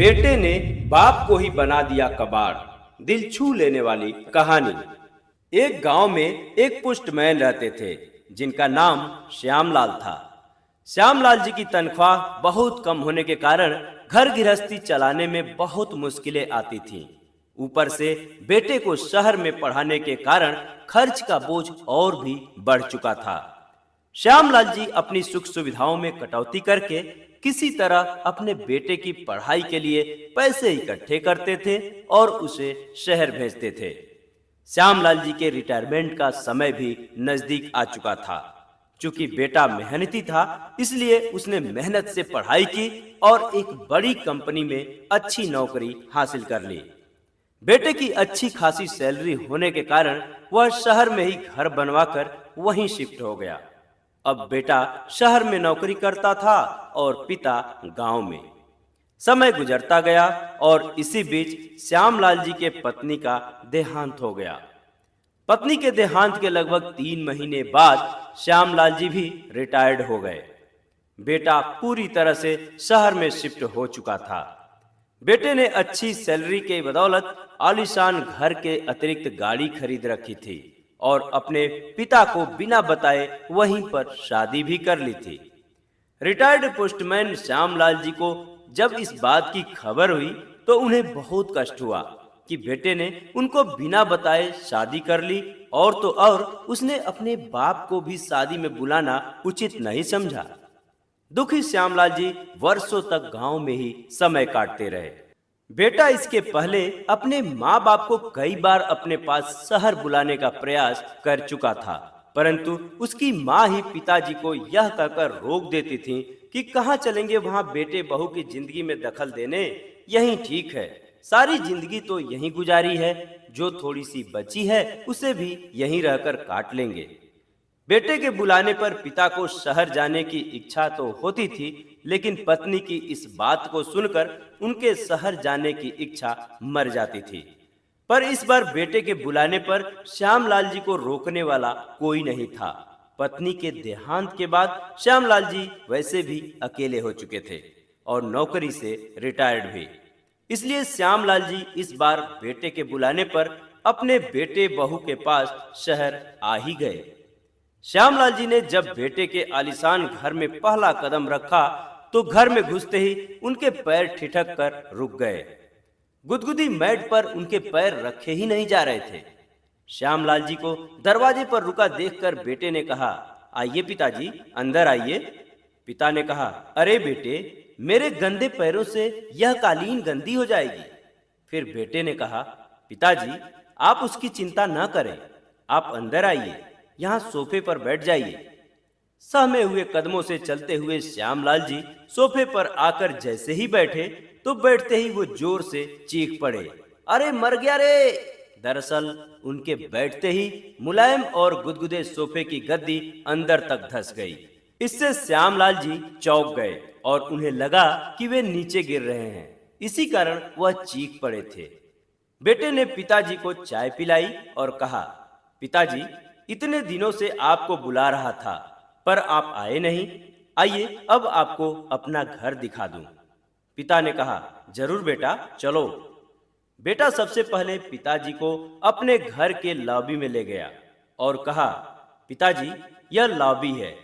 बेटे ने बाप को ही बना दिया कबाड़। दिल छू लेने वाली कहानी। एक गांव में एक पोस्टमैन रहते थे जिनका नाम श्यामलाल था। श्यामलाल जी की तनख्वाह बहुत कम होने के कारण घर गृहस्थी चलाने में बहुत मुश्किलें आती थीं। ऊपर से बेटे को शहर में पढ़ाने के कारण खर्च का बोझ और भी बढ़ चुका था। श्यामलाल जी अपनी सुख सुविधाओं में कटौती करके किसी तरह अपने बेटे की पढ़ाई के लिए पैसे इकट्ठे करते थे और उसे शहर भेजते थे। श्यामलाल जी के रिटायरमेंट का समय भी नजदीक आ चुका था। चूंकि बेटा मेहनती था, इसलिए उसने मेहनत से पढ़ाई की और एक बड़ी कंपनी में अच्छी नौकरी हासिल कर ली। बेटे की अच्छी खासी सैलरी होने के कारण वह शहर में ही घर बनवाकर वहीं शिफ्ट हो गया। अब बेटा शहर में नौकरी करता था और पिता गांव में। समय गुजरता गया और इसी बीच श्यामलाल जी के पत्नी का देहांत हो गया। पत्नी के देहांत के लगभग 3 महीने बाद श्यामलाल जी भी रिटायर्ड हो गए। बेटा पूरी तरह से शहर में शिफ्ट हो चुका था। बेटे ने अच्छी सैलरी के बदौलत आलीशान घर के अतिरिक्त गाड़ी खरीद रखी थी और अपने पिता को बिना बताए वहीं पर शादी भी कर ली थी। रिटायर्ड पोस्टमैन श्यामलाल जी को जब इस बात की खबर हुई तो उन्हें बहुत कष्ट हुआ कि बेटे ने उनको बिना बताए शादी कर ली, और तो और उसने अपने बाप को भी शादी में बुलाना उचित नहीं समझा। दुखी श्यामलाल जी वर्षों तक गांव में ही समय काटते रहे। बेटा इसके पहले अपने माँ बाप को कई बार अपने पास शहर बुलाने का प्रयास कर चुका था, परंतु उसकी माँ ही पिताजी को यह कहकर रोक देती थी कि कहाँ चलेंगे वहाँ बेटे बहू की जिंदगी में दखल देने, यही ठीक है। सारी जिंदगी तो यहीं गुजारी है, जो थोड़ी सी बची है उसे भी यहीं रहकर काट लेंगे। बेटे के बुलाने पर पिता को शहर जाने की इच्छा तो होती थी, लेकिन पत्नी की इस बात को सुनकर उनके शहर जाने की इच्छा मर जाती थी। पर इस बार बेटे के बुलाने पर श्यामलाल जी को रोकने वाला कोई नहीं था। पत्नी के देहांत के बाद श्यामलाल जी वैसे भी अकेले हो चुके थे और नौकरी से रिटायर्ड भी। इसलिए श्यामलाल जी इस बार बेटे के बुलाने पर अपने बेटे बहू के पास शहर आ ही गए। श्यामलाल जी ने जब बेटे के आलीशान घर में पहला कदम रखा तो घर में घुसते ही उनके पैर ठिठक कर रुक गए। गुदगुदी मैट पर उनके पैर रखे ही नहीं जा रहे थे। श्यामलाल जी को दरवाजे पर रुका देखकर बेटे ने कहा, आइए पिताजी, अंदर आइए। पिता ने कहा, अरे बेटे, मेरे गंदे पैरों से यह कालीन गंदी हो जाएगी। फिर बेटे ने कहा, पिताजी आप उसकी चिंता न करें, आप अंदर आइए, यहाँ सोफे पर बैठ जाइए। सहमे हुए कदमों से चलते हुए श्यामलाल जी सोफे पर आकर जैसे ही बैठे तो बैठते ही वो जोर से चीख पड़े, अरे मर गया रे। दरअसल उनके बैठते ही मुलायम और गुदगुदे सोफे की गद्दी अंदर तक धंस गई। इससे श्यामलाल जी चौंक गए और उन्हें लगा कि वे नीचे गिर रहे हैं, इसी कारण वह चीख पड़े थे। बेटे ने पिताजी को चाय पिलाई और कहा, पिताजी इतने दिनों से आपको बुला रहा था पर आप आए नहीं, आइए अब आपको अपना घर दिखा दूं। पिता ने कहा, जरूर बेटा, चलो। बेटा सबसे पहले पिताजी को अपने घर के लॉबी में ले गया और कहा, पिताजी यह लॉबी है,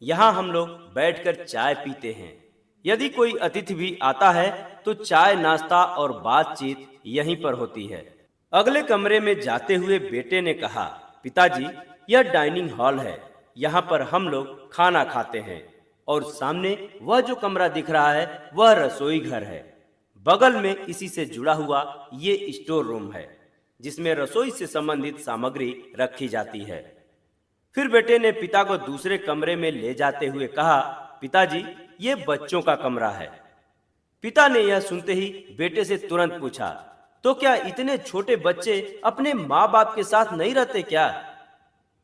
यहाँ हम लोग बैठकर चाय पीते हैं। यदि कोई अतिथि भी आता है तो चाय नाश्ता और बातचीत यहीं पर होती है। अगले कमरे में जाते हुए बेटे ने कहा, पिताजी यह डाइनिंग हॉल है, यहाँ पर हम लोग खाना खाते हैं, और सामने वह जो कमरा दिख रहा है वह रसोई घर है। बगल में इसी से जुड़ा हुआ ये स्टोर रूम है जिसमें रसोई से संबंधित सामग्री रखी जाती है। फिर बेटे ने पिता को दूसरे कमरे में ले जाते हुए कहा, पिताजी ये बच्चों का कमरा है। पिता ने यह सुनते ही बेटे से तुरंत पूछा, तो क्या इतने छोटे बच्चे अपने माँ बाप के साथ नहीं रहते क्या?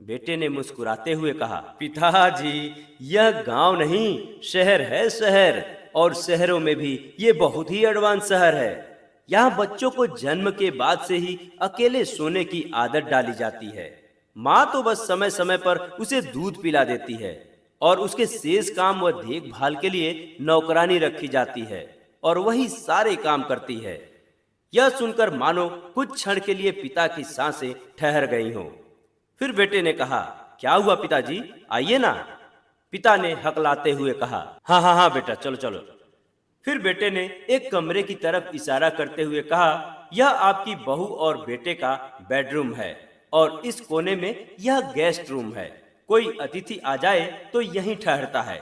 बेटे ने मुस्कुराते हुए कहा, पिताजी यह गांव नहीं शहर है, शहर, और शहरों में भी ये बहुत ही एडवांस शहर है। यहाँ बच्चों को जन्म के बाद से ही अकेले सोने की आदत डाली जाती है। माँ तो बस समय समय पर उसे दूध पिला देती है और उसके शेष काम व देखभाल के लिए नौकरानी रखी जाती है, और वही सारे काम करती है। यह सुनकर मानो कुछ क्षण के लिए पिता की सांसें ठहर गई हों। फिर बेटे ने कहा, क्या हुआ पिताजी, आइए ना। पिता ने हकलाते हुए कहा, हाँ हाँ हाँ बेटा, चलो चलो। फिर बेटे ने एक कमरे की तरफ इशारा करते हुए कहा, यह आपकी बहू और बेटे का बेडरूम है और इस कोने में यह गेस्ट रूम है। कोई अतिथि आ जाए तो यहीं ठहरता है।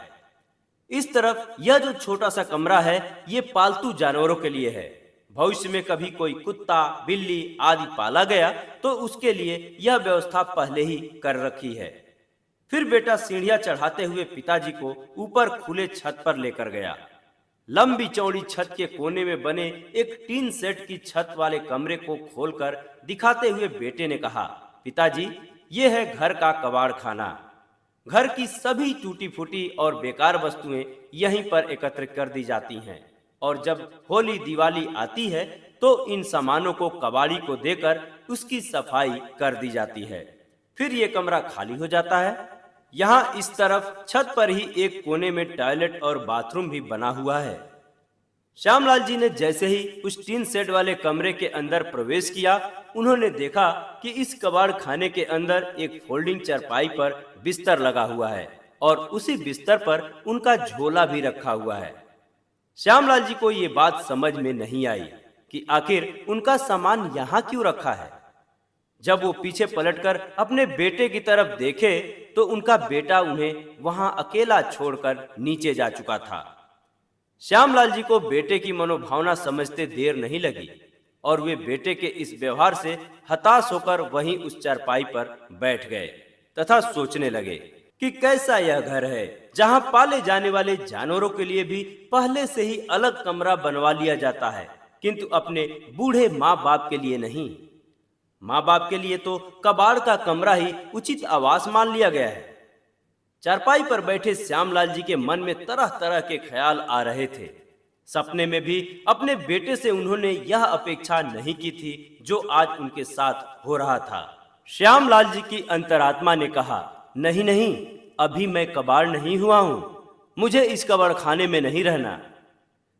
इस तरफ यह जो छोटा सा कमरा है, ये पालतू जानवरों के लिए है। भविष्य में कभी कोई कुत्ता, बिल्ली आदि पाला गया तो उसके लिए यह व्यवस्था पहले ही कर रखी है। फिर बेटा सीढ़ियां चढ़ाते हुए पिताजी को ऊपर खुले छत पर लेकर गया। लंबी चौड़ी छत के कोने में बने एक टीन सेट की छत वाले कमरे को खोलकर दिखाते हुए बेटे ने कहा, पिताजी, ये है घर का कबाड़ खाना। घर की सभी टूटी फूटी और बेकार वस्तुएं यहीं पर एकत्र कर दी जाती हैं और जब होली दिवाली आती है तो इन सामानों को कबाड़ी को देकर उसकी सफाई कर दी जाती है। फिर ये कमरा खाली हो जाता है। यहाँ इस तरफ छत पर ही एक कोने में टॉयलेट और बाथरूम भी बना हुआ है। श्यामलाल जी ने जैसे ही उस टीन सेट वाले कमरे के अंदर प्रवेश किया, उन्होंने देखा कि इस कबाड़ खाने के अंदर एक फोल्डिंग चारपाई पर बिस्तर लगा हुआ है और उसी बिस्तर पर उनका झोला भी रखा हुआ है। श्यामलाल जी को ये बात समझ में नहीं आई कि आखिर उनका सामान यहाँ क्यों रखा है। जब वो पीछे पलटकर अपने बेटे की तरफ देखे तो उनका बेटा उन्हें वहां अकेला छोड़कर नीचे जा चुका था। श्यामलाल जी को बेटे की मनोभावना समझते देर नहीं लगी और वे बेटे के इस व्यवहार से हताश होकर वहीं उस चारपाई पर बैठ गए तथा सोचने लगे कि कैसा यह घर है जहां पाले जाने वाले जानवरों के लिए भी पहले से ही अलग कमरा बनवा लिया जाता है, किंतु अपने बूढ़े माँ बाप के लिए नहीं। माँ बाप के लिए तो कबाड़ का कमरा ही उचित आवास मान लिया गया है। चारपाई पर बैठे श्यामलाल जी के मन में तरह तरह के ख्याल आ रहे थे। सपने में भी अपने बेटे से उन्होंने यह अपेक्षा नहीं की थी जो आज उनके साथ हो रहा था। श्यामलाल जी की अंतरात्मा ने कहा, नहीं नहीं, अभी मैं कबाड़ नहीं हुआ हूँ, मुझे इस कबाड़ खाने में नहीं रहना।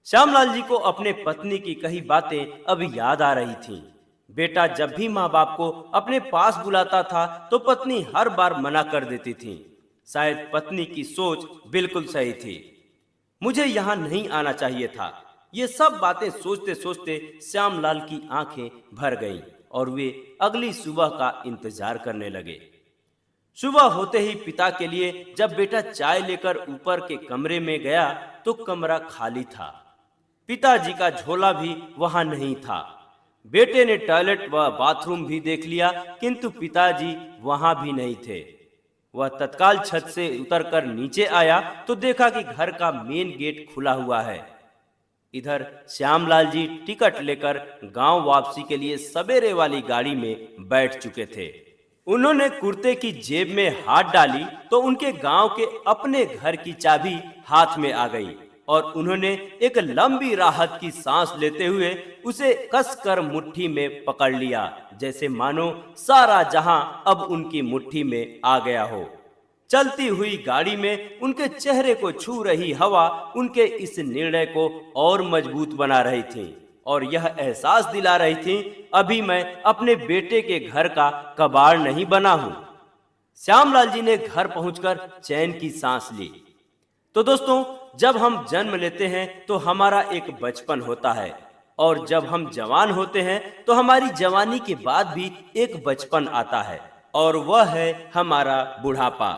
श्यामलाल जी को अपने पत्नी की कही बातें अब याद आ रही थीं। बेटा जब भी माँ बाप को अपने पास बुलाता था तो पत्नी हर बार मना कर देती थी। शायद पत्नी की सोच बिल्कुल सही थी। मुझे यहाँ नहीं आना चाहिए था। ये सब बातें सोचते सोचते श्यामलाल की आंखें भर गईं और वे अगली सुबह का इंतजार करने लगे। सुबह होते ही पिता के लिए जब बेटा चाय लेकर ऊपर के कमरे में गया तो कमरा खाली था। पिताजी का झोला भी वहां नहीं था। बेटे ने टॉयलेट व बाथरूम भी देख लिया, किंतु पिताजी वहां भी नहीं थे। वह तत्काल छत से उतरकर नीचे आया तो देखा कि घर का मेन गेट खुला हुआ है। इधर श्यामलाल जी टिकट लेकर गांव वापसी के लिए सवेरे वाली गाड़ी में बैठ चुके थे। उन्होंने कुर्ते की जेब में हाथ डाली तो उनके गांव के अपने घर की चाबी हाथ में आ गई और उन्होंने एक लंबी राहत की सांस लेते हुए उसे कसकर मुट्ठी में पकड़ लिया, जैसे मानो सारा जहां अब उनकी मुट्ठी में आ गया हो। चलती हुई गाड़ी में उनके चेहरे को छू रही हवा उनके इस निर्णय को और मजबूत बना रही थी और यह एहसास दिला रही थी, अभी मैं अपने बेटे के घर का कबाड़ नहीं बना हूं। श्यामलाल जी ने घर पहुंचकर चैन की सांस ली। तो दोस्तों, जब हम जन्म लेते हैं तो हमारा एक बचपन होता है और जब हम जवान होते हैं तो हमारी जवानी के बाद भी एक बचपन आता है और वह है हमारा बुढ़ापा।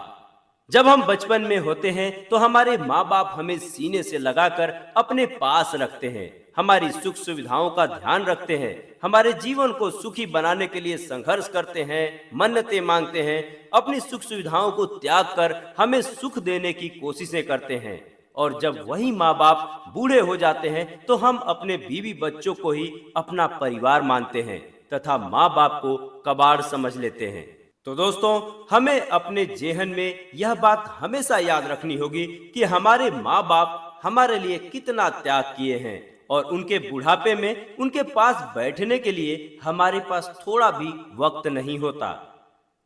जब हम बचपन में होते हैं तो हमारे माँ बाप हमें सीने से लगाकर अपने पास रखते हैं, हमारी सुख सुविधाओं का ध्यान रखते हैं, हमारे जीवन को सुखी बनाने के लिए संघर्ष करते हैं, मन्नतें मांगते हैं, अपनी सुख सुविधाओं को त्याग कर हमें सुख देने की कोशिशें करते हैं। और जब वही माँ बाप बूढ़े हो जाते हैं तो हम अपने बीवी बच्चों को ही अपना परिवार मानते हैं तथा माँ बाप को कबाड़ समझ लेते हैं। तो दोस्तों, हमें अपने जेहन में यह बात हमेशा याद रखनी होगी कि हमारे माँ बाप हमारे लिए कितना त्याग किए हैं और उनके बुढ़ापे में उनके पास बैठने के लिए हमारे पास थोड़ा भी वक्त नहीं होता।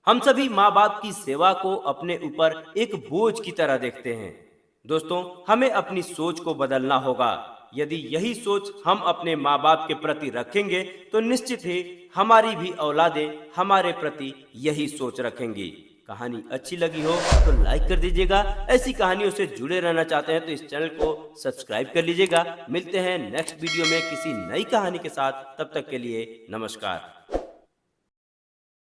हम सभी माँ बाप की सेवा को अपने ऊपर एक बोझ की तरह देखते हैं। दोस्तों, हमें अपनी सोच को बदलना होगा। यदि यही सोच हम अपने माँ बाप के प्रति रखेंगे तो निश्चित ही हमारी भी औलादें हमारे प्रति यही सोच रखेंगी। कहानी अच्छी लगी हो तो लाइक कर दीजिएगा। ऐसी कहानियों से जुड़े रहना चाहते हैं तो इस चैनल को सब्सक्राइब कर लीजिएगा। मिलते हैं नेक्स्ट वीडियो में किसी नई कहानी के साथ। तब तक के लिए नमस्कार।